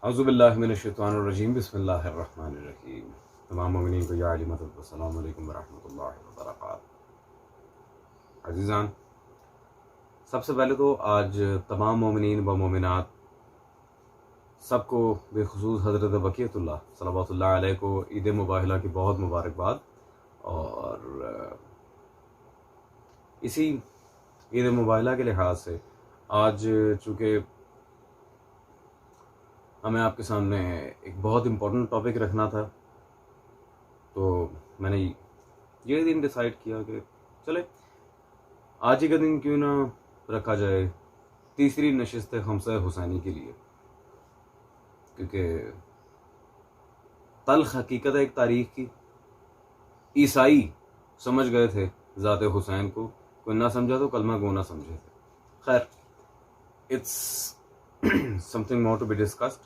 اعوذ باللہ من الشیطان الرجیم بسم اللہ الرحمن الرحیم. تمام مومنین کو یا علی مدد السلام علیکم ورحمۃ اللہ وبرکاتہ. عزیزان، سب سے پہلے تو آج تمام مومنین و مومنات سب کو بالخصوص حضرت بقیت اللہ صلوات اللہ علیہ کو عید مباہلہ کی بہت مبارکباد. اور اسی عید مباہلہ کے لحاظ سے آج چونکہ ہمیں آپ کے سامنے ایک بہت امپورٹنٹ ٹاپک رکھنا تھا، تو میں نے یہ دن ڈیسائیڈ کیا کہ چلے آج ہی کا دن کیوں نہ رکھا جائے تیسری نشست خمسہ حسینی کے لیے، کیونکہ تلخ حقیقت ہے ایک تاریخ کی. عیسائی سمجھ گئے تھے ذات حسین کو، کوئی نہ سمجھا تو کلمہ گو نہ سمجھے تھے. خیر، it's something more to be discussed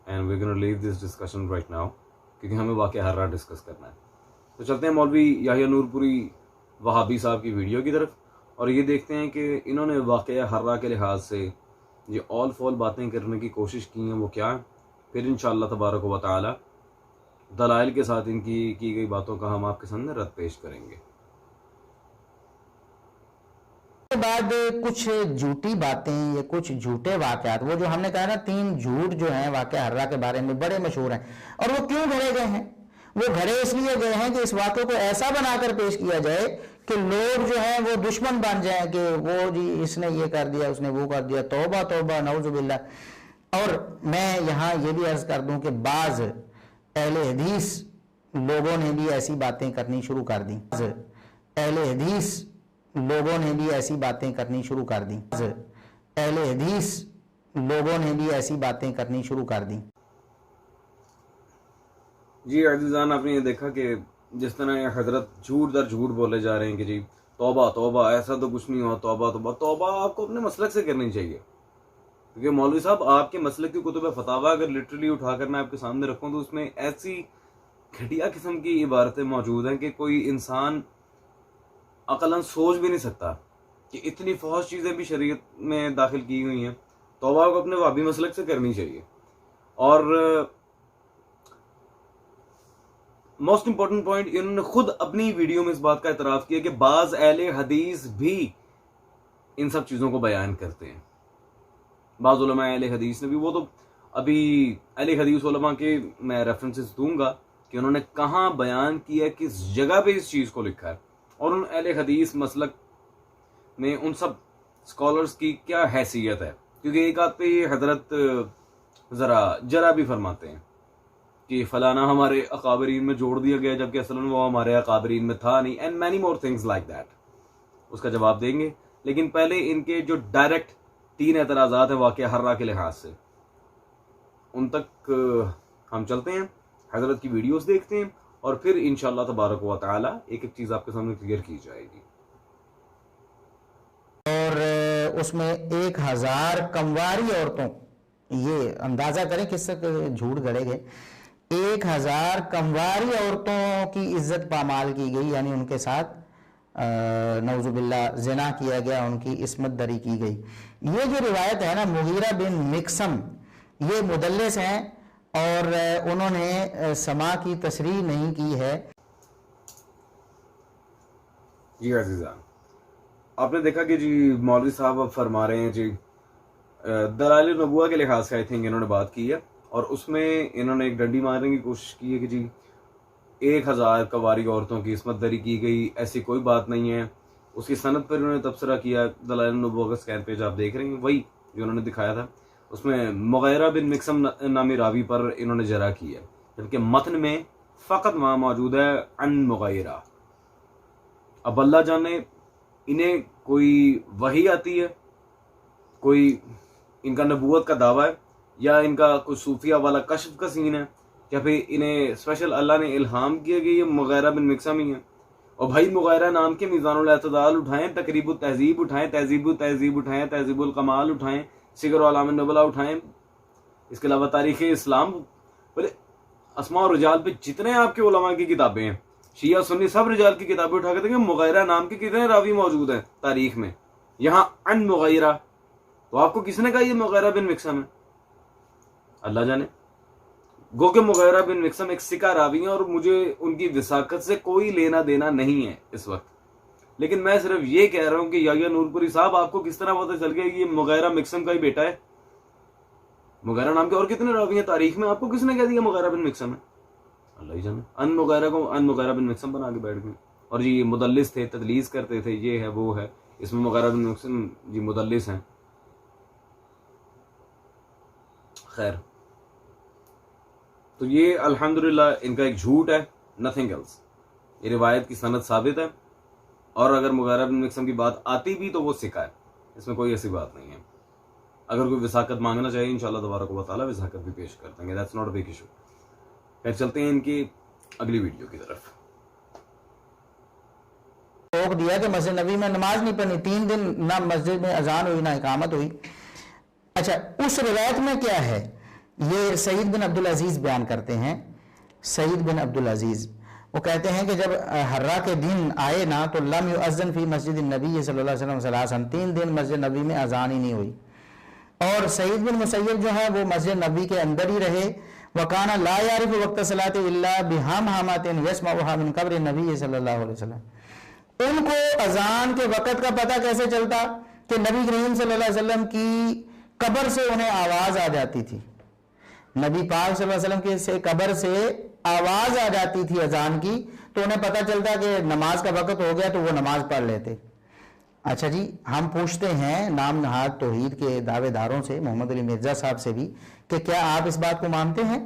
and we're going to leave this discussion right now کیونکہ ہمیں واقعہ ہررا ڈسکس کرنا ہے. تو چلتے ہیں مولوی یحییٰ نور پوری وہابی صاحب کی ویڈیو کی طرف اور یہ دیکھتے ہیں کہ انہوں نے واقعہ ہررا کے لحاظ سے یہ آل فول باتیں کرنے کی کوشش کی ہیں وہ کیا ہیں. پھر انشاءاللہ تبارک و تعالی دلائل کے ساتھ ان کی گئی باتوں کا ہم آپ کے سامنے رد پیش کریں گے. کے بعد کچھ جھوٹی باتیں یا کچھ جھوٹے واقعات، وہ جو ہم نے کہا نا 3 جھوٹ جو ہیں واقعہ ہررا کے بارے میں بڑے مشہور ہیں. اور وہ کیوں گھڑے گئے ہیں؟ وہ گھڑے اس لیے گئے ہیں کہ اس واقعے کو ایسا بنا کر پیش کیا جائے کہ لوگ جو ہیں وہ دشمن بن جائیں کہ وہ جی اس نے یہ کر دیا، اس نے وہ کر دیا، توبہ توبہ نعوذ باللہ. اور میں یہاں یہ بھی عرض کر دوں کہ بعض اہل حدیث لوگوں نے بھی ایسی باتیں کرنی شروع کر دیں. اہل حدیث لوگوں نے بھی ایسی باتیں کرنی شروع کر دیں. اہل حدیث لوگوں نے بھی ایسی باتیں کرنی شروع کر دیں. جی عزیزان، آپ نے یہ دیکھا کہ جس طرح یہ حضرت جھوٹ در جھوٹ بولے جا رہے ہیں کہ جی توبہ توبہ ایسا تو کچھ نہیں ہوا، توبہ توبہ. توبہ آپ کو اپنے مسلک سے کرنی چاہیے، کیونکہ مولوی صاحب آپ کے مسلک کی کتب فتاوی اگر لٹرلی اٹھا کر میں آپ کے سامنے رکھوں تو اس میں ایسی گھٹیا قسم کی عبارتیں موجود ہیں کہ کوئی انسان عقلاً سوچ بھی نہیں سکتا کہ اتنی فحش چیزیں بھی شریعت میں داخل کی ہوئی ہیں. توبہ کو اپنے وہابی مسلک سے کرنی چاہیے. اور موسٹ امپورٹنٹ پوائنٹ، انہوں نے خود اپنی ویڈیو میں اس بات کا اعتراف کیا کہ بعض اہل حدیث بھی ان سب چیزوں کو بیان کرتے ہیں. بعض علماء اہل حدیث نے بھی، وہ تو ابھی اہل حدیث علماء کے میں ریفرنسز دوں گا کہ انہوں نے کہاں بیان کیا، کس جگہ پہ اس چیز کو لکھا ہے، اور ان اہل حدیث مسلک میں ان سب اسکالرس کی کیا حیثیت ہے. کیونکہ ایک آدھ پہ یہ حضرت ذرا بھی فرماتے ہیں کہ فلانا ہمارے اکابرین میں جوڑ دیا گیا جبکہ اصلاً وہ ہمارے اکابرین میں تھا نہیں، and many more things like that. اس کا جواب دیں گے، لیکن پہلے ان کے جو ڈائریکٹ 3 اعتراضات ہیں واقعہ ہررا کے لحاظ سے ان تک ہم چلتے ہیں، حضرت کی ویڈیوز دیکھتے ہیں اور پھر انشاءاللہ تبارک و تعالی ایک ایک چیز آپ کے سامنے کلیئر کی جائے گی. اور اس میں 1000 کمواری عورتوں، یہ اندازہ کریں کس سے جھوٹ گھڑے گئے. 1000 کمواری عورتوں کی عزت پامال کی گئی، یعنی ان کے ساتھ نعوذ باللہ زنا کیا گیا، ان کی عصمت دری کی گئی. یہ جو روایت ہے نا، مغیرہ بن مکسم یہ مدلس ہیں اور انہوں نے سما کی تصریح نہیں کی ہے. جی عزیزان، آپ نے دیکھا کہ جی مولوی صاحب اب فرما رہے ہیں جی دلائل نبوہ کے لحاظ سے آئی تھنک انہوں نے بات کی ہے، اور اس میں انہوں نے ایک ڈنڈی مارنے کی کوشش کی ہے کہ جی 1000 کواری عورتوں کی عصمت دری کی گئی، ایسی کوئی بات نہیں ہے. اس کی سند پر انہوں نے تبصرہ کیا. دلائل نبوہ کا اسکین پیج آپ دیکھ رہے ہیں، وہی جو انہوں نے دکھایا تھا، اس میں مغیرہ بن مکسم نامی راوی پر انہوں نے جرح کی ہے، جبکہ متن میں فقط وہاں موجود ہے ان مغیرہ. اب اللہ جانے انہیں کوئی وحی آتی ہے، کوئی ان کا نبوت کا دعویٰ ہے، یا ان کا کوئی صوفیہ والا کشف کا سین ہے، یا پھر انہیں اسپیشل اللہ نے الہام کیا کہ یہ مغیرہ بن مکسم ہی ہیں. اور بھائی مغیرہ نام کے میزان الاعتدال اٹھائیں، تقریب التہذیب اٹھائیں، تہذیب التہذیب اٹھائیں، تہذیب الکمال اٹھائیں، سیر اعلام النبلا اٹھائیں، اس کے علاوہ تاریخ اسلام، بولے اسماء و رجال پہ جتنے آپ کے علماء کی کتابیں ہیں، شیعہ سنی سب رجال کی کتابیں اٹھا کے دیکھیں، مغیرہ نام کے کتنے راوی موجود ہیں تاریخ میں. یہاں ان مغیرہ، تو آپ کو کس نے کہا یہ مغیرہ بن مکسم ہے؟ اللہ جانے. گو کہ مغیرہ بن مکسم ایک سکہ راوی ہیں اور مجھے ان کی وثاقت سے کوئی لینا دینا نہیں ہے اس وقت، لیکن میں صرف یہ کہہ رہا ہوں کہ یحییٰ نور پوری صاحب آپ کو کس طرح پتہ چل گیا کہ یہ مغیرہ مکسم کا ہی بیٹا ہے؟ مغیرہ نام کے اور کتنے راوی ہیں تاریخ میں، آپ کو کس نے کہہ دیا مغیرہ بن مکسم ہے؟ اللہ ہی جانے. ان مغیرہ کو ان مغیرہ بن مکسم بنا کے بیٹھ گئے. اور جی یہ مدلس تھے، تدلیس کرتے تھے، یہ ہے وہ ہے، اس میں مغیرہ بن مکسم جی مدلس ہیں. خیر، تو یہ الحمدللہ ان کا ایک جھوٹ ہے، نتھنگ ایلس. یہ روایت کی سند ثابت ہے، اور اگر مغیرہ بن مکسم کی بات آتی بھی تو وہ سکہ ہے، اس میں کوئی ایسی بات نہیں ہے. اگر کوئی وثاقت مانگنا چاہیے انشاءاللہ تبارک و تعالیٰ وثاقت بھی پیش کر دیں گے. That's not a big issue. پھر چلتے ہیں ان کی اگلی ویڈیو کی طرف. روک دیا کہ مسجد نبی میں نماز نہیں پڑھنی، 3 دن نہ مسجد میں اذان ہوئی نہ اقامت ہوئی. اچھا، اس روایت میں کیا ہے؟ یہ سعید بن عبدالعزیز بیان کرتے ہیں. سعید بن عبدالعزیز وہ کہتے ہیں کہ جب حرہ کے دن آئے نا تو لم یؤذن فی مسجد النبی صلی اللہ علیہ وسلم ثلاثاً، 3 دن مسجد نبی میں اذان ہی نہیں ہوئی. اور سعید بن مسیب جو ہے وہ مسجد نبی کے اندر ہی رہے. وَكَانَ لَا يَعْرِفُ وَقْتَ الصَّلَاةِ إِلَّا بِهَمْهَمَةٍ يَسْمَعُهَا مِنْ قَبْرِ النَّبِيِّ صلی اللہ علیہ وسلم. ان کو اذان کے وقت کا پتہ کیسے چلتا کہ نبی کریم صلی اللہ علیہ وسلم کی قبر سے انہیں آواز آ جاتی تھی. نبی پاک صلی اللہ علیہ وسلم کی سے قبر سے آواز آ جاتی تھی اذان کی، تو انہیں پتہ چلتا کہ نماز کا وقت ہو گیا تو وہ نماز پڑھ لیتے. اچھا جی، ہم پوچھتے ہیں نام نہاد توحید کے دعوے داروں سے، محمد علی مرزا صاحب سے بھی، کہ کیا آپ اس بات کو مانتے ہیں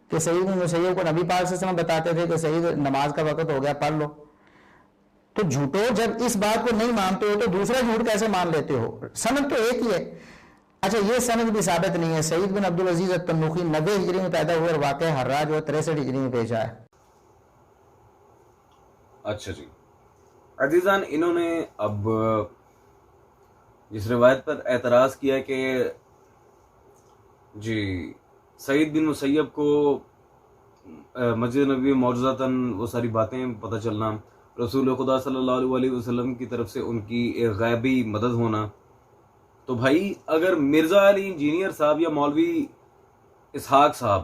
کہ سعید بن مسیب کو نبی پاک صلی اللہ علیہ وسلم بتاتے تھے کہ سعید نماز کا وقت ہو گیا پڑھ لو؟ تو جھوٹو، جب اس بات کو نہیں مانتے ہو تو دوسرا جھوٹ کیسے مان لیتے ہو؟ سند تو ایک ہی ہے. اچھا، یہ سند بھی ثابت نہیں ہے. سعید بن عبدالعزیز التنوخی 90 ہجری میں پیدا ہوئے اور واقع حرہ جو 63 ہجری میں پیش آیا. اچھا جی عزیزان، انہوں نے اب اس روایت پر اعتراض کیا کہ جی سعید بن مسیب کو مسجد نبی معجزاتاً وہ ساری باتیں پتہ چلنا، رسول خدا صلی اللہ علیہ وسلم کی طرف سے ان کی ایک غیبی مدد ہونا. تو بھائی اگر مرزا علی انجینئر صاحب یا مولوی اسحاق صاحب،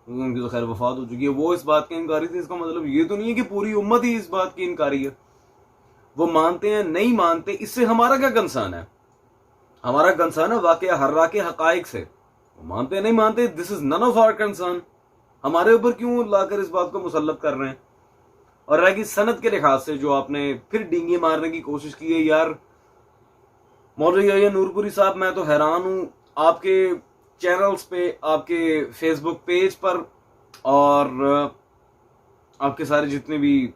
ان کی تو خیر وفات ہو چکی ہے، وہ اس بات کے انکاری تھے، اس کا مطلب یہ تو نہیں ہے کہ پوری امت ہی اس بات کی انکاری ہے. وہ مانتے ہیں نہیں مانتے، اس سے ہمارا کیا کنسرن ہے؟ ہمارا کنسرن ہے واقعہ حرہ کے حقائق سے. وہ مانتے ہیں نہیں مانتے، دس از نن آف آور کنسرن. ہمارے اوپر کیوں لا کر اس بات کو مسلط کر رہے ہیں؟ اور رہ گی صنعت کے لحاظ سے جو آپ نے پھر ڈینگے مارنے کی کوشش کی ہے، یار مولوی یحییٰ نور پوری صاحب میں تو حیران ہوں آپ کے چینلز پہ، آپ کے فیس بک پیج پر، اور آپ کے سارے جتنے بھی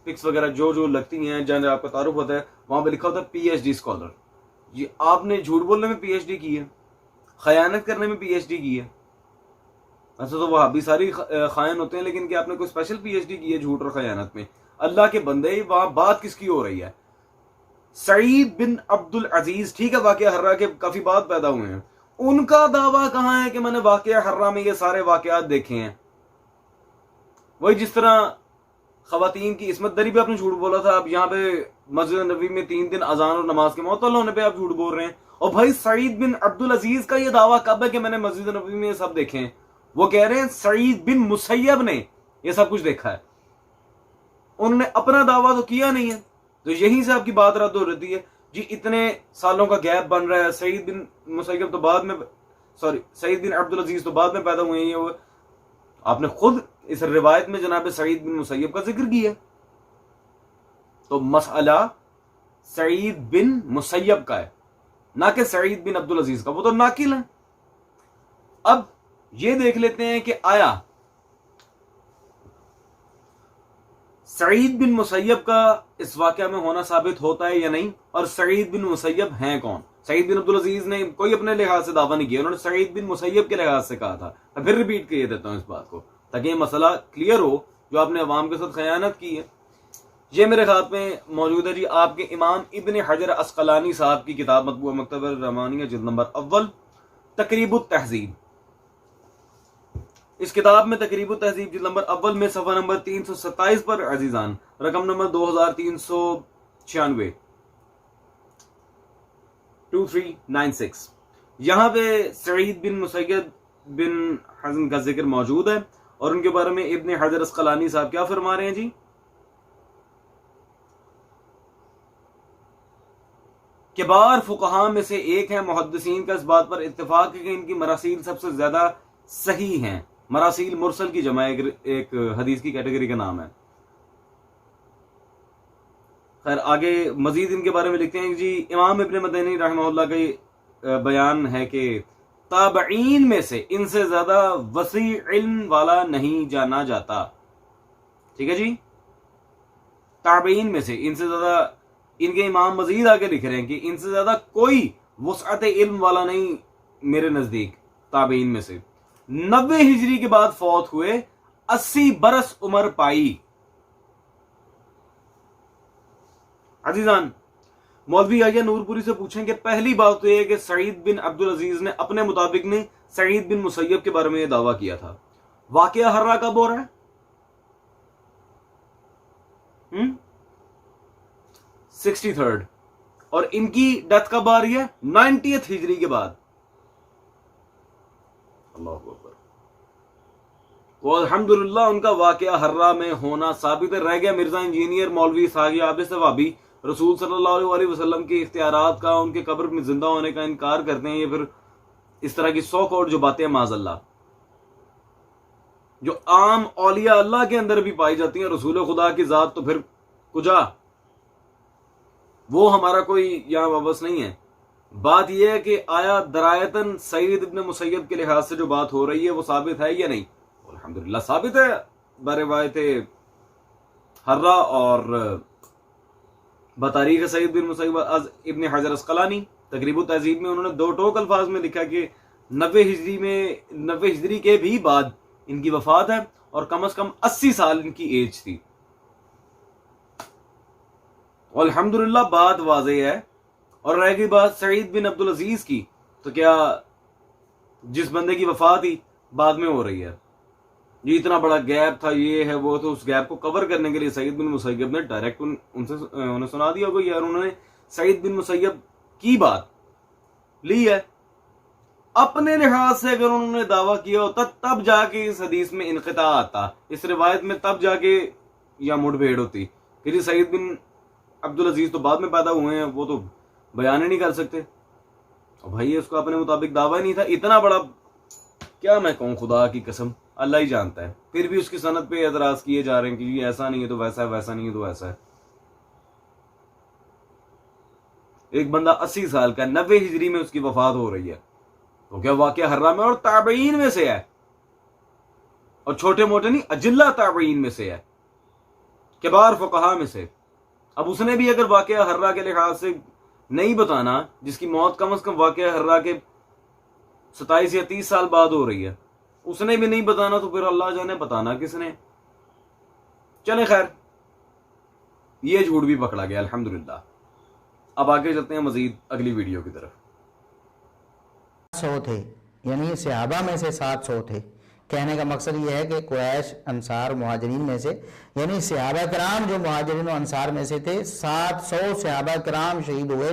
پکس وغیرہ جو لگتی ہیں جہاں آپ کا تعارف ہوتا ہے، وہاں پہ لکھا ہوتا ہے پی ایچ ڈی اسکالر. یہ آپ نے جھوٹ بولنے میں پی ایچ ڈی کی ہے، خیانت کرنے میں پی ایچ ڈی کی ہے. ایسا تو وہ بھی ساری خائن ہوتے ہیں، لیکن کہ آپ نے کوئی اسپیشل پی ایچ ڈی کی ہے جھوٹ اور خیانت میں؟ اللہ کے بندے، وہاں بات کس کی ہو رہی ہے؟ سعید بن عبدالعزیز، ٹھیک ہے واقعہ حرہ کے کافی بعد پیدا ہوئے ہیں، ان کا دعویٰ کہاں ہے کہ میں نے واقعہ حرہ میں یہ سارے واقعات دیکھے ہیں؟ وہی جس طرح خواتین کی عصمت دری پہ آپ نے جھوٹ بولا تھا، اب یہاں پہ مسجد نبی میں 3 دن اذان اور نماز کے معطل ہونے پہ آپ جھوٹ بول رہے ہیں. اور بھائی سعید بن عبدالعزیز کا یہ دعویٰ کب ہے کہ میں نے مسجد نبی میں یہ سب دیکھے ہیں؟ وہ کہہ رہے ہیں سعید بن مسیب نے یہ سب کچھ دیکھا ہے. انہوں نے اپنا دعویٰ تو کیا نہیں ہے، تو یہیں سے آپ کی بات رد ہو رہتی ہے. جی اتنے سالوں کا گیپ بن رہا ہے، سعید بن مسیب تو بعد میں، سعید بن عبدالعزیز تو بعد میں پیدا ہوئے ہیں. آپ نے خود اس روایت میں جناب سعید بن مسیب کا ذکر کیا، تو مسئلہ سعید بن مسیب کا ہے، نہ کہ سعید بن عبدالعزیز کا. وہ تو ناقل ہے. اب یہ دیکھ لیتے ہیں کہ آیا سعید بن مسیب کا اس واقعہ میں ہونا ثابت ہوتا ہے یا نہیں، اور سعید بن مسیب ہیں کون؟ سعید بن عبدالعزیز نے کوئی اپنے لحاظ سے دعویٰ نہیں کیا، انہوں نے سعید بن مسیب کے لحاظ سے کہا تھا. میں پھر ریپیٹ کیے دیتا ہوں اس بات کو تاکہ یہ مسئلہ کلیئر ہو جو آپ نے عوام کے ساتھ خیانت کی ہے. یہ میرے ہاتھ میں موجود ہے جی آپ کے امام ابن حجر عسقلانی صاحب کی کتاب مطبوعہ مکتبہ الرحمانیہ جلد نمبر اول تقریب التہذیب. اس کتاب میں تقریب التہذیب جلد نمبر اول میں صفحہ نمبر 327 پر عزیزان رقم نمبر 2396 2396 یہاں پہ سعید بن مسیب بن حزن کا ذکر موجود ہے، اور ان کے بارے میں ابن حجر اسقلانی صاحب کیا فرما رہے ہیں جی؟ کبار فقہاء میں سے ایک ہیں، محدثین کا اس بات پر اتفاق ہے کہ ان کی مراسیل سب سے زیادہ صحیح ہیں۔ مراسیل مرسل کی جمع ایک حدیث کی کیٹیگری کا نام ہے۔ خیر آگے مزید ان کے بارے میں لکھتے ہیں جی، امام ابن مدینی رحمہ اللہ کا بیان ہے کہ تابعین میں سے ان سے زیادہ وسیع علم والا نہیں جانا جاتا۔ ٹھیک ہے جی، تابعین میں سے ان سے زیادہ، ان کے امام مزید آگے لکھ رہے ہیں کہ ان سے زیادہ کوئی وسعت علم والا نہیں میرے نزدیک تابعین میں سے۔ 90 ہجری کے بعد فوت ہوئے، 80 برس عمر پائی۔ عزیزان، مولوی یحییٰ نور پوری سے پوچھیں کہ پہلی بات تو یہ ہے کہ سعید بن عبدالعزیز نے اپنے مطابق نے سعید بن مسیب کے بارے میں یہ دعویٰ کیا تھا۔ واقعہ ہررا کب ہو رہا ہے؟ 63rd، اور ان کی ڈیتھ کب آ رہی ہے؟ 90th ہجری کے بعد۔ اللہ اکبر۔ وہ الحمدللہ ان کا واقعہ ہررا میں ہونا ثابت ہے۔ رہ گیا مرزا انجینئر مولوی اسحاق عابد وہابی رسول صلی اللہ علیہ وسلم کے اختیارات کا، ان کے قبر میں زندہ ہونے کا انکار کرتے ہیں، یا پھر اس طرح کی 100 کروڑ جو باتیں معاذ اللہ جو عام اولیاء اللہ کے اندر بھی پائی جاتی ہیں، رسول خدا کی ذات تو پھر کجا، وہ ہمارا کوئی یہاں وابس نہیں ہے۔ بات یہ ہے کہ آیا درایتاً سعید ابن مسیب کے لحاظ سے جو بات ہو رہی ہے وہ ثابت ہے یا نہیں؟ الحمدللہ ثابت ہے بروایت ہررا اور بتاریخ سعید بن مسیب از ابن حجر اسقلانی۔ تقریب التہذیب میں انہوں نے 2 ٹوک الفاظ میں لکھا کہ 90 ہجری کے بھی بعد ان کی وفات ہے، اور کم از کم 80 سال ان کی ایج تھی۔ الحمدللہ بات واضح ہے۔ اور رہ گئی بات سعید بن عبدالعزیز کی، تو کیا جس بندے کی وفات ہی بعد میں ہو رہی ہے، یہ اتنا بڑا گیپ تھا، یہ ہے وہ، تو اس گیپ کو کور کرنے کے لیے سعید بن مسیب نے ڈائریکٹ انہیں سنا دیا ہوگا، یار انہوں نے سعید بن مسیب کی بات لی ہے اپنے لحاظ سے۔ اگر انہوں نے دعویٰ کیا ہوتا تب جا کے اس حدیث میں انقطاع آتا، اس روایت میں تب جا کے یا مڑ بھیڑ ہوتی کہ جی سعید بن عبدالعزیز تو بعد میں پیدا ہوئے ہیں، وہ تو بیان ہی نہیں کر سکتے۔ اور بھائی اس کو اپنے مطابق دعویٰ ہی نہیں تھا، اتنا بڑا کیا میں کہوں، خدا کی قسم اللہ ہی جانتا ہے۔ پھر بھی اس کی سند پہ اعتراض کیے جا رہے ہیں کہ یہ ایسا نہیں ہے تو ویسا ہے، ویسا نہیں ہے تو ایسا ہے۔ ایک بندہ 80 سال کا، 90 ہجری میں اس کی وفات ہو رہی ہے، تو کیا واقعہ ہررا میں اور تابعین میں سے ہے، اور چھوٹے موٹے نہیں، اجلہ تابعین میں سے ہے، کبار فقہاء میں سے۔ اب اس نے بھی اگر واقعہ ہررا کے لحاظ سے نہیں بتانا، جس کی موت کم از کم واقعہ ہررا کے 27 یا 30 سال بعد ہو رہی ہے، اس نے بھی نہیں بتانا، تو پھر اللہ جانے بتانا کس نے۔ چلے خیر، یہ جھوٹ بھی پکڑا گیا الحمدللہ۔ اب آگے چلتے ہیں مزید اگلی ویڈیو کی طرف۔ 100 تھے، یعنی صحابہ میں سے 700 تھے۔ کہنے کا مقصد یہ ہے کہ قریش، انصار، مہاجرین میں سے، یعنی صحابہ کرام جو مہاجرین و انصار میں سے تھے، 700 صحابہ کرام شہید ہوئے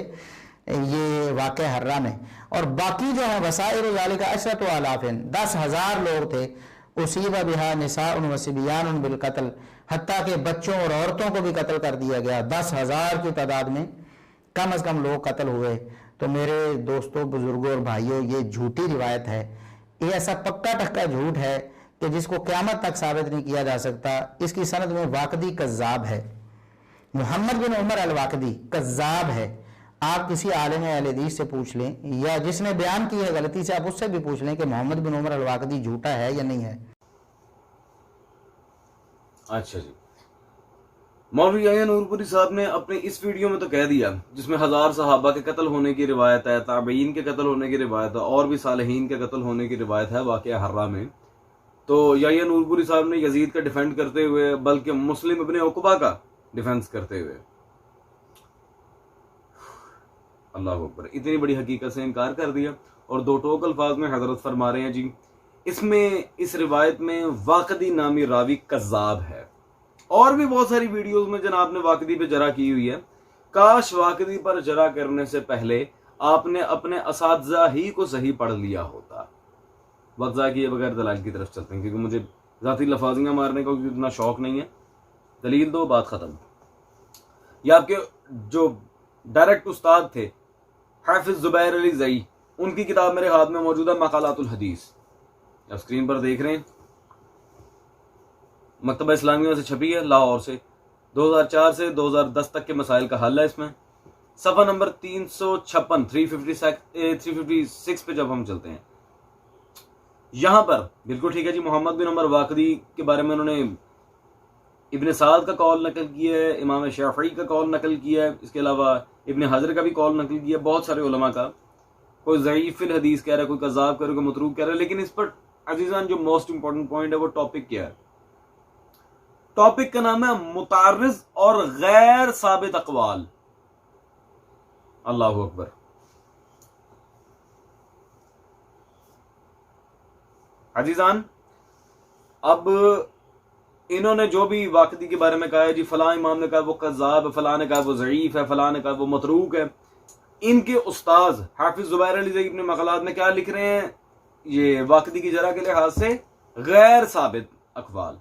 یہ واقعہ ہررا میں۔ اور باقی جو ہے وسائر ذالک 10,000 10,000 لوگ تھے، اصیب بہا نساء و صبیان بالقتل، حتیٰ کہ بچوں اور عورتوں کو بھی قتل کر دیا گیا۔ 10,000 کی تعداد میں کم از کم لوگ قتل ہوئے۔ تو میرے دوستوں، بزرگوں اور بھائیوں، یہ جھوٹی روایت ہے، یہ ایسا پکا ٹکا جھوٹ ہے کہ جس کو قیامت تک ثابت نہیں کیا جا سکتا۔ اس کی سند میں واقدی کذاب ہے، محمد بن عمر الواقدی کذاب ہے۔ آپ کسی عالم اہل حدیث سے پوچھ لیں، یا جس نے بیان کی ہے غلطی سے، آپ اس سے بھی پوچھ لیں کہ محمد بن عمر الواقدی جھوٹا ہے یا نہیں ہے۔ اچھا جی، مولوی یحییٰ نور پوری صاحب نے اپنے اس ویڈیو میں تو کہہ دیا، جس میں 1000 صحابہ کے قتل ہونے کی روایت ہے، تابعین کے قتل ہونے کی روایت ہے، اور بھی صالحین کے قتل ہونے کی روایت ہے واقعہ ہررا میں۔ تو یحییٰ نور پوری صاحب نے یزید کا ڈیفینڈ کرتے ہوئے، بلکہ مسلم ابن عقبہ کا ڈیفینس کرتے ہوئے، اللہ اکبر، اتنی بڑی حقیقت سے انکار کر دیا۔ اور 2 ٹوک الفاظ میں حضرت فرما رہے ہیں جی، اس روایت میں واقدی نامی راوی کذاب ہے۔ اور بھی بہت ساری ویڈیوز میں جناب نے واقدی پہ جرح کی ہوئی ہے۔ کاش واقدی پر جرح کرنے سے پہلے آپ نے اپنے اساتذہ ہی کو صحیح پڑھ لیا ہوتا۔ وقت ضائع کیے بغیر دلائل کی طرف چلتے ہیں، کیونکہ مجھے ذاتی لفاظیاں مارنے کا اتنا شوق نہیں ہے. دلیل دو، بات ختم. یہ آپ کے جو ڈائریکٹ استاد تھے حافظ زبیر علی زئی، ان کی کتاب میرے ہاتھ میں موجود ہے مقالات الحدیث، آپ اسکرین پر دیکھ رہے ہیں. مکتبہ اسلامیہ سے چھپی ہے، لاہور سے. 2004 سے 2010 تک کے مسائل کا حل ہے اس میں. صفحہ نمبر 356 356 پہ جب ہم چلتے ہیں، یہاں پر بالکل ٹھیک ہے جی. محمد بن عمر واقدی کے بارے میں انہوں نے ابن سعد کا قول نقل کیا ہے، امام شافعی کا قول نقل کیا ہے، اس کے علاوہ ابن حجر کا بھی قول نقل کیا ہے، بہت سارے علماء کا. کوئی ضعیف الحدیث کہہ رہا ہے، کوئی کذاب کہہ رہا ہے، کوئی متروک کہہ رہا ہے. لیکن اس پر عزیزان جو موسٹ امپورٹنٹ پوائنٹ ہے وہ ٹاپک کیا ہے؟ ٹاپک کا نام ہے متعرض اور غیر ثابت اقوال. اللہ اکبر. عزیزان اب انہوں نے جو بھی واقعی کے بارے میں کہا ہے جی، فلاں امام نے کہا وہ کذاب ہے، فلاں نے کہا وہ ضعیف ہے، فلاں نے کہا وہ متروک ہے. ان کے استاذ حافظ زبیر علی زئی اپنے مقالات میں کیا لکھ رہے ہیں؟ یہ واقعی کی جرح کے لحاظ سے غیر ثابت اقوال.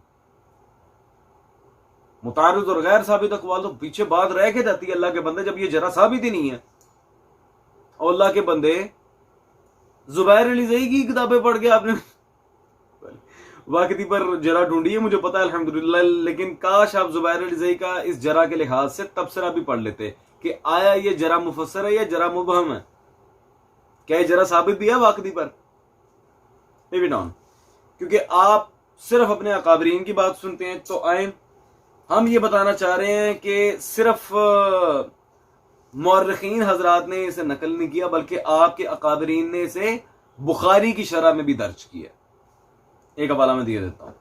متعارض اور غیر ثابت اقوال تو پیچھے بات رہ کے جاتی ہے اللہ کے بندے، جب یہ جرح ثابت ہی نہیں ہے. اور اللہ کے بندے زبیر علی زئی کی کتابیں پڑھ کے آپ نے واقعی پر جرح ڈھونڈی ہے، مجھے پتا ہے الحمدللہ. لیکن کاش آپ زبیر علی زئی کا اس جرح کے لحاظ سے تبصرہ بھی پڑھ لیتے کہ آیا یہ جرح مفسر ہے یا جرح مبہم ہے، کیا یہ جرح ثابت بھی ہے واقعی پر؟ Leave it on. کیونکہ آپ صرف اپنے اکابرین کی بات سنتے ہیں. تو آئیں ہم یہ بتانا چاہ رہے ہیں کہ صرف مورخین حضرات نے اسے نقل نہیں کیا، بلکہ آپ کے اکابرین نے اسے بخاری کی شرح میں بھی درج کیا. ایک حوالہ میں دے دیتا ہوں،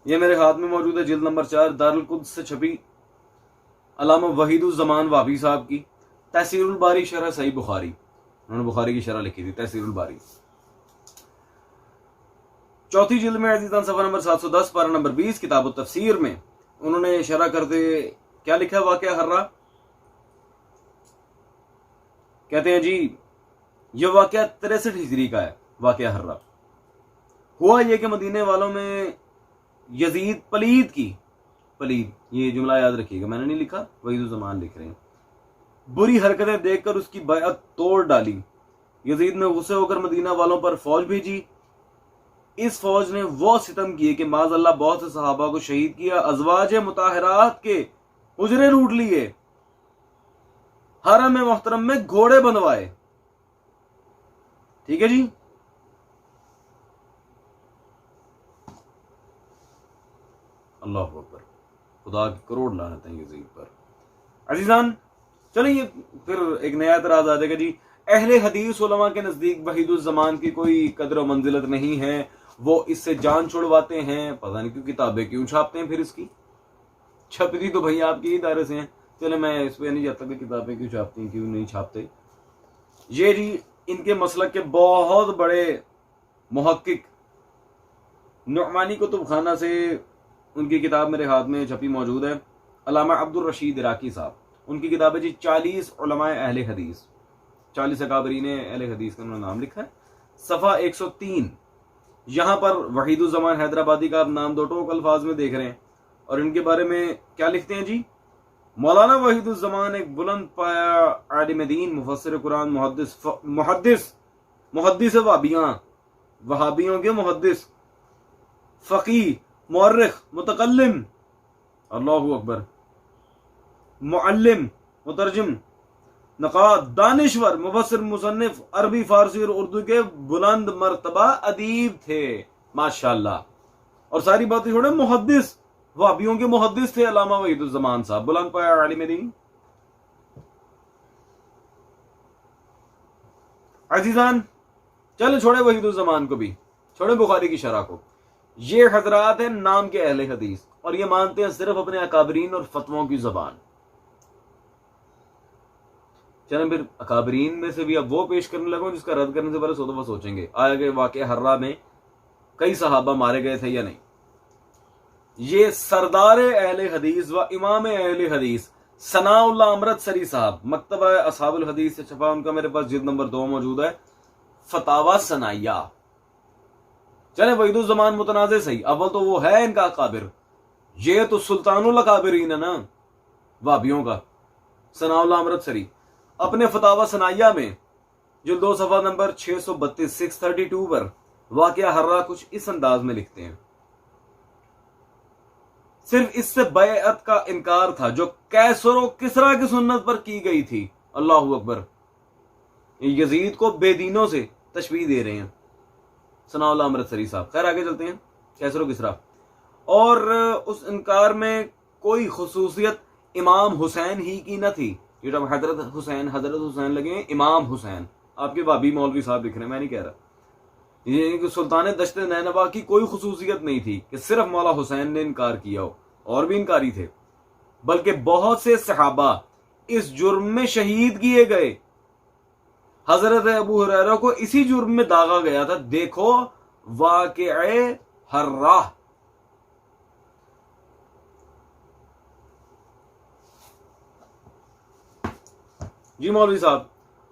یہ میرے ہاتھ میں موجود ہے، جلد نمبر 4 دارالقدس سے چھپی، علامہ وحید الزمان وابی صاحب کی تحصیل الباری شرح صحیح بخاری. انہوں نے بخاری کی شرح لکھی تھی، تحصیل الباری، 4 جلد میں عزیزان، صفحہ نمبر 710 پارہ نمبر 20 کتاب التفسیر میں انہوں نے شرح کرتے کیا لکھا ہے واقعہ حرہ؟ کہتے ہیں جی یہ واقعہ 63 ہجری کا ہے. واقعہ حرہ ہوا یہ کہ مدینے والوں میں یزید پلید کی، پلید یہ جملہ یاد رکھیے گا، میں نے نہیں لکھا، وحید الزمان لکھ رہے ہیں، بری حرکتیں دیکھ کر اس کی بیعت توڑ ڈالی. یزید نے غصے ہو کر مدینہ والوں پر فوج بھیجی. اس فوج نے وہ ستم کیے کہ معاذ اللہ بہت سے صحابہ کو شہید کیا، ازواج مطہرات کے حجرے لوٹ لیے، حرم محترم میں گھوڑے بندوائے. ٹھیک ہے جی. اللہ اکبر، خدا کی کروڑ لعنت ہیں یزید پر. عزیزان چلیں یہ پھر ایک نیا اعتراض آ جائے گا جی، اہل حدیث علماء کے نزدیک وحید الزمان کی کوئی قدر و منزلت نہیں ہے، وہ اس سے جان چھڑواتے ہیں، پتہ نہیں کیوں کتابیں کیوں چھاپتے ہیں. پھر اس کی چھپتی تو بھائی آپ کے ہی ادارے سے ہیں. چلے میں اس پہ نہیں جاتا کہ کتابیں کیوں چھاپتی ہیں کیوں نہیں چھاپتے. یہ جی ان کے مسلک کے بہت بڑے محقق نعمانی کتب خانہ سے ان کی کتاب میرے ہاتھ میں چھپی موجود ہے، علامہ عبد الرشید عراقی صاحب. ان کی کتاب ہے جی 40 علماء اہل حدیث، 40 اکابرین اہل حدیث کا انہوں نے نام لکھا ہے. صفحہ 103 یہاں پر وحید الزمان حیدرآبادی کا آپ نام دو ٹوک الفاظ میں دیکھ رہے ہیں. اور ان کے بارے میں کیا لکھتے ہیں جی، مولانا وحید الزمان ایک بلند پایا عالم دین، مفسر قرآن، محدث وہابیوں کے محدث، فقیہ، مورخ، متکلم، اللہ اکبر، معلم، مترجم، نقاد، دانشور، مفسر، مصنف، عربی، فارسی اور اردو کے بلند مرتبہ ادیب تھے ماشاءاللہ. اور ساری باتیں چھوڑے، محدث، وہابیوں کے محدث تھے علامہ وحید الزمان صاحب، بلند پایا عالم دین. عزیزان چلے چھوڑے وحید الزمان کو بھی، چھوڑے بخاری کی شرح کو. یہ حضرات ہیں نام کے اہل حدیث اور یہ مانتے ہیں صرف اپنے اکابرین اور فتووں کی زبان. چلیں پھر اکابرین میں سے بھی اب وہ پیش کرنے لگوں جس کا رد کرنے سے پہلے 100 دفعہ سوچیں گے آیا کہ واقعہ حرہ میں کئی صحابہ مارے گئے تھے یا نہیں. یہ سردار اہل حدیث و امام اہل حدیث ثناء اللہ امرتسری صاحب، مکتبہ اصحاب الحدیث سے چھپا، ان کا میرے پاس جلد نمبر 2 موجود ہے، فتاوی ثنائیہ. چلے وحید الزمان متنازع صحیح، اول تو وہ ہے ان کا اکابر، یہ تو سلطان الاکابرین ہے نا وابیوں کا، ثناء اللہ امرتسری اپنے فتاوی ثنائیہ میں جلد 2 صفحہ نمبر 632 632 پر واقعہ ہررا کچھ اس انداز میں لکھتے ہیں: صرف اس سے بیعت کا انکار تھا جو کیسر و کسرا کی سنت پر کی گئی تھی. اللہ اکبر. یزید کو بے دینوں سے تشبیہ دے رہے ہیں ثناء اللہ امرتسری صاحب. خیر آگے چلتے ہیں. کیسر و کسرا، اور اس انکار میں کوئی خصوصیت امام حسین ہی کی نہ تھی. یہ جب حضرت حسین لگے امام حسین، آپ کے بابی مولوی صاحب لکھ رہے ہیں، میں نہیں کہہ رہا. یہ کہ سلطان دشت نینوا کی کوئی خصوصیت نہیں تھی کہ صرف مولا حسین نے انکار کیا ہو، اور بھی انکاری تھے، بلکہ بہت سے صحابہ اس جرم میں شہید کیے گئے. حضرت ابو ہریرہ کو اسی جرم میں داغا گیا تھا. دیکھو واقعہ ہررا. جی مولوی صاحب،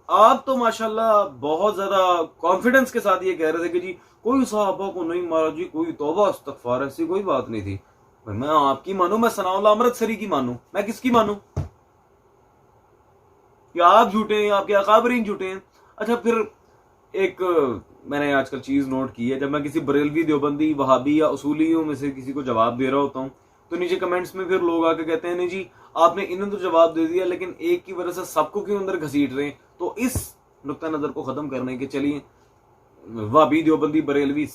آپ تو ماشاءاللہ بہت زیادہ کانفیڈنس کے ساتھ یہ کہہ رہے تھے کہ جی کوئی صحابہ کو نہیں مارا، جی کوئی توبہ استغفار، ایسی کوئی بات نہیں تھی. میں آپ کی مانوں، میں ثناء اللہ امرتسری کی مانوں، میں کس کی مانوں؟ یا آپ جھوٹے ہیں، آپ کے اکابرین جھوٹے ہیں. اچھا پھر ایک میں نے آج کل چیز نوٹ کی ہے، جب میں کسی بریلوی دیوبندی وہابی یا اصولیوں میں سے کسی کو جواب دے رہا ہوتا ہوں تو نیچے کمنٹس میں پھر لوگ آ کے کہتے ہیں نہیں جی آپ نے انہیں تو جواب دے دیا لیکن ایک کی وجہ سے سب کو کیوں اندر گھسیٹ رہے ہیں. تو اس نقطہ نظر کو ختم کرنے کے چلیے وہابی دیوبندی بریلوی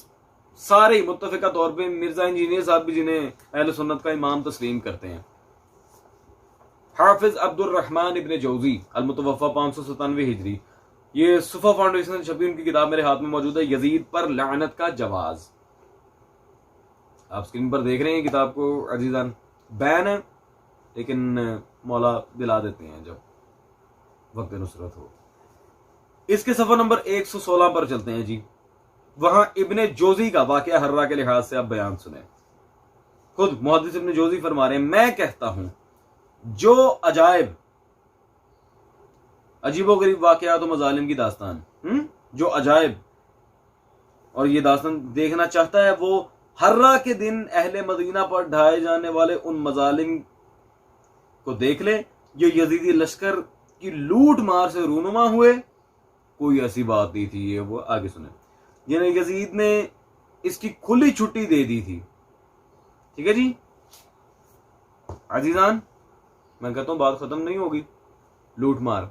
سارے متفقہ طور پہ مرزا انجینئر صاحب بھی جنہیں اہل سنت کا امام تسلیم کرتے ہیں، حافظ عبد الرحمن ابن جوزی المتوفى 597 ہجری، یہ صفا فاؤنڈیشن سے چھپی ان کی کتاب میرے ہاتھ میں موجود ہے، یزید پر لعنت کا جواز. آپ اسکرین پر دیکھ رہے ہیں کتاب کو عزیزان. بین ہے لیکن مولا دلا دیتے ہیں جب وقت نصرت ہو. اس کے صفحہ نمبر 116 پر چلتے ہیں جی. وہاں ابن جوزی کا واقعہ ہررا کے لحاظ سے آپ بیان سنیں. خود محدث ابن جوزی فرما رہے ہیں: میں کہتا ہوں جو عجیب و غریب واقعات و مظالم کی داستان، جو عجائب اور یہ داستان دیکھنا چاہتا ہے وہ ہررا کے دن اہل مدینہ پر ڈھائے جانے والے ان مظالم کو دیکھ لے جو یزیدی لشکر کی لوٹ مار سے رونما ہوئے. کوئی ایسی بات نہیں تھی. یہ وہ آگے سنیں. یعنی یزید نے اس کی کھلی چھٹی دے دی تھی. ٹھیک ہے جی عزیزان، میں کہتا ہوں بات ختم نہیں ہوگی. لوٹ مار،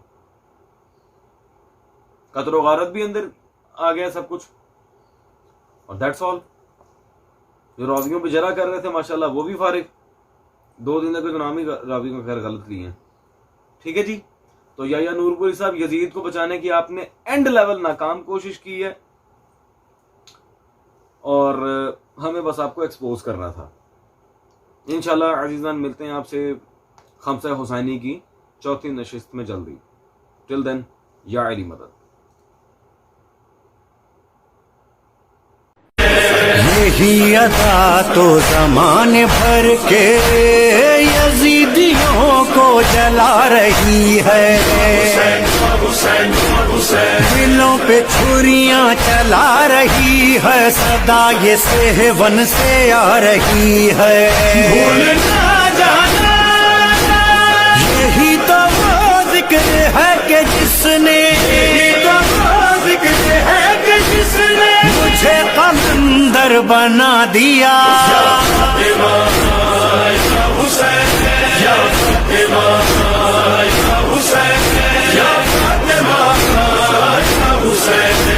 قتل و غارت بھی اندر آ گیا سب کچھ، اور دیٹس آل. جو راویوں پہ جرا کر رہے تھے ماشاءاللہ وہ بھی فارغ. 2 دن تک نام ہی راوی کو خیر غلط لیے ہیں. ٹھیک ہے جی. تو یا نور پوری صاحب، یزید کو بچانے کی آپ نے اینڈ لیول ناکام کوشش کی ہے اور ہمیں بس آپ کو ایکسپوز کرنا تھا. انشاءاللہ عزیزان ملتے ہیں آپ سے خمسہ حسینی کی 4تھی نشست میں جلدی. ٹل دین یا علی مدد. یہی ادا تو زمانے بھر کے یزیدیوں کو جلا رہی ہے، دلوں پہ چھریاں چلا رہی ہے، صدا یہ سہون سے آ رہی ہے. یہی تو وہ ذکر ہے کہ جس نے مجھے قلندر بنا دیا.